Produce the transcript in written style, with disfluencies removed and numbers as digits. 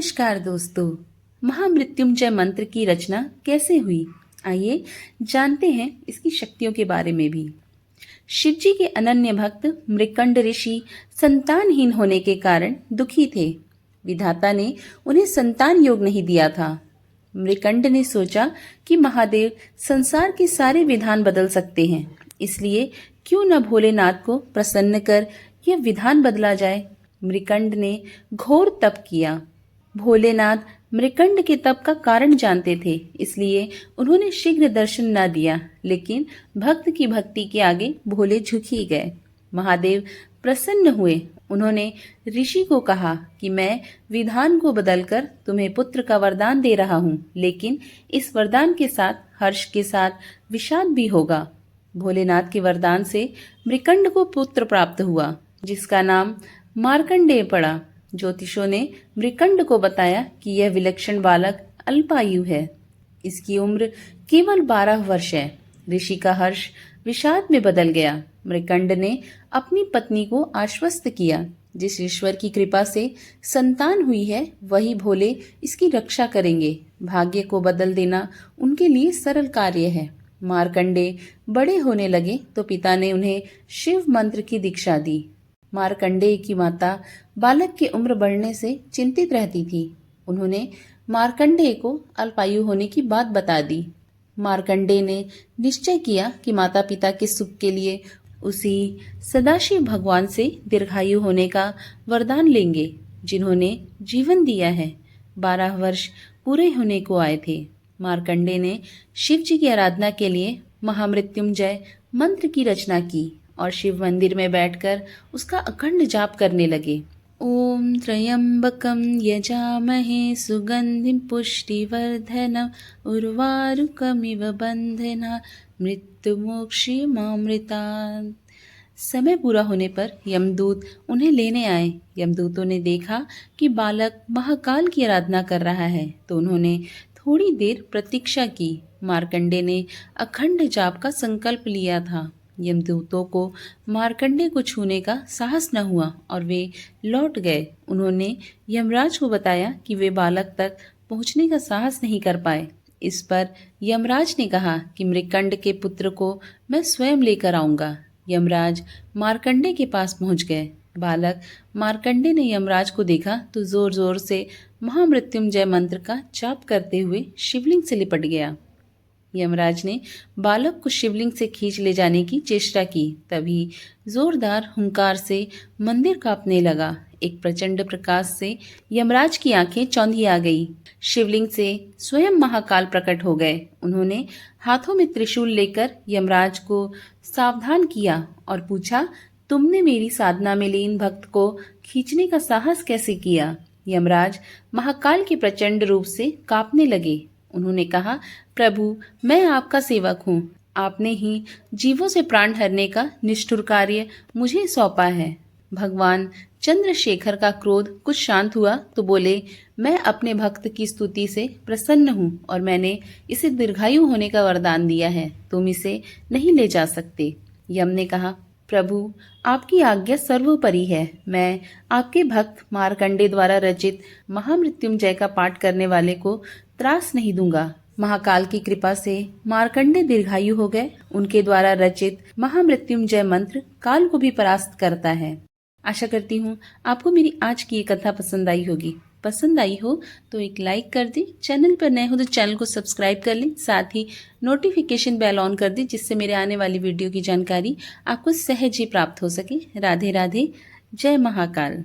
नमस्कार दोस्तों। महामृत्युंजय मंत्र की रचना कैसे हुई, आइए जानते हैं इसकी शक्तियों के बारे में भी। शिव जी के अनन्य भक्त मृकंड ऋषि संतानहीन होने के कारण दुखी थे। विधाता ने उन्हें संतान योग नहीं दिया था। मृकंड ने सोचा कि महादेव संसार के सारे विधान बदल सकते हैं, इसलिए क्यों न भोलेनाथ को प्रसन्न कर यह विधान बदला जाए। मृकंड ने घोर तप किया। भोलेनाथ मृकंड के तप का कारण जानते थे, इसलिए उन्होंने शीघ्र दर्शन न दिया। लेकिन भक्त की भक्ति के आगे भोले झुक ही गए। महादेव प्रसन्न हुए। उन्होंने ऋषि को कहा कि मैं विधान को बदलकर तुम्हें पुत्र का वरदान दे रहा हूँ, लेकिन इस वरदान के साथ हर्ष के साथ विषाद भी होगा। भोलेनाथ के वरदान से मृकंड को पुत्र प्राप्त हुआ, जिसका नाम मार्कंडेय पड़ा। ज्योतिषों ने मृकंड को बताया कि यह विलक्षण बालक अल्पायु है। इसकी उम्र केवल 12 वर्ष है। ऋषि का हर्ष विषाद में बदल गया। मृकंड ने अपनी पत्नी को आश्वस्त किया, जिस ईश्वर की कृपा से संतान हुई है वही भोले इसकी रक्षा करेंगे। भाग्य को बदल देना उनके लिए सरल कार्य है। मार्कंडेय बड़े होने लगे तो पिता ने उन्हें शिव मंत्र की दीक्षा दी। मार्कंडेय की माता बालक की उम्र बढ़ने से चिंतित रहती थी। उन्होंने मार्कंडेय को अल्पायु होने की बात बता दी। मार्कंडेय ने निश्चय किया कि माता पिता के सुख के लिए उसी सदाशिव भगवान से दीर्घायु होने का वरदान लेंगे, जिन्होंने जीवन दिया है। 12 वर्ष पूरे होने को आए थे। मार्कंडेय ने शिव जी की आराधना के लिए महामृत्युंजय मंत्र की रचना की और शिव मंदिर में बैठकर उसका अखंड जाप करने लगे। ओम त्र्यंबकं यजामहे सुगंधिं पुष्टिवर्धनम् उर्वारुकमिव बन्धना मृत्युमोक्षयमामृतात्। समय पूरा होने पर यमदूत उन्हें लेने आए। यमदूतों ने देखा कि बालक महाकाल की आराधना कर रहा है, तो उन्होंने थोड़ी देर प्रतीक्षा की। मार्कंडेय ने अखंड जाप का संकल्प लिया था। यमदूतों को मार्कंडेय को छूने का साहस न हुआ और वे लौट गए। उन्होंने यमराज को बताया कि वे बालक तक पहुंचने का साहस नहीं कर पाए। इस पर यमराज ने कहा कि मृकंड के पुत्र को मैं स्वयं लेकर आऊंगा। यमराज मार्कंडेय के पास पहुंच गए। बालक मार्कंडेय ने यमराज को देखा तो जोर जोर से महामृत्युंजय मंत्र का जाप करते हुए शिवलिंग से लिपट गया। यमराज ने बालक को शिवलिंग से खींच ले जाने की चेष्टा की। तभी जोरदार हुंकार से मंदिर कांपने लगा। एक प्रचंड प्रकाश से यमराज की आंखें चौंधी आ गई। शिवलिंग से स्वयं महाकाल प्रकट हो गए। उन्होंने हाथों में त्रिशूल लेकर यमराज को सावधान किया और पूछा, तुमने मेरी साधना में लीन भक्त को खींचने का साहस कैसे किया। यमराज महाकाल के प्रचंड रूप से कांपने लगे। उन्होंने कहा, प्रभु मैं आपका सेवक हूँ। आपने ही जीवों से प्राण हरने का निष्ठुर कार्य मुझे सौंपा है। भगवान चंद्रशेखर का क्रोध कुछ शांत हुआ तो बोले, मैं अपने भक्त की स्तुति से प्रसन्न हूँ और मैंने इसे दीर्घायु होने का वरदान दिया है। तुम इसे नहीं ले जा सकते। यम ने कहा, प्रभु आपकी आज्ञा सर्वोपरि है। मैं आपके भक्त मार्कंडेय द्वारा रचित महामृत्युंजय का पाठ करने वाले को त्रास नहीं दूंगा। महाकाल की कृपा से मार्कंडेय दीर्घायु हो गए। उनके द्वारा रचित महामृत्युंजय मंत्र काल को भी परास्त करता है। आशा करती हूँ आपको मेरी आज की ये कथा पसंद आई होगी। पसंद आई हो तो एक लाइक कर दें। चैनल पर नए हो तो चैनल को सब्सक्राइब कर लें। साथ ही नोटिफिकेशन बेल ऑन कर दें, जिससे मेरे आने वाली वीडियो की जानकारी आपको सहज ही प्राप्त हो सके। राधे राधे। जय महाकाल।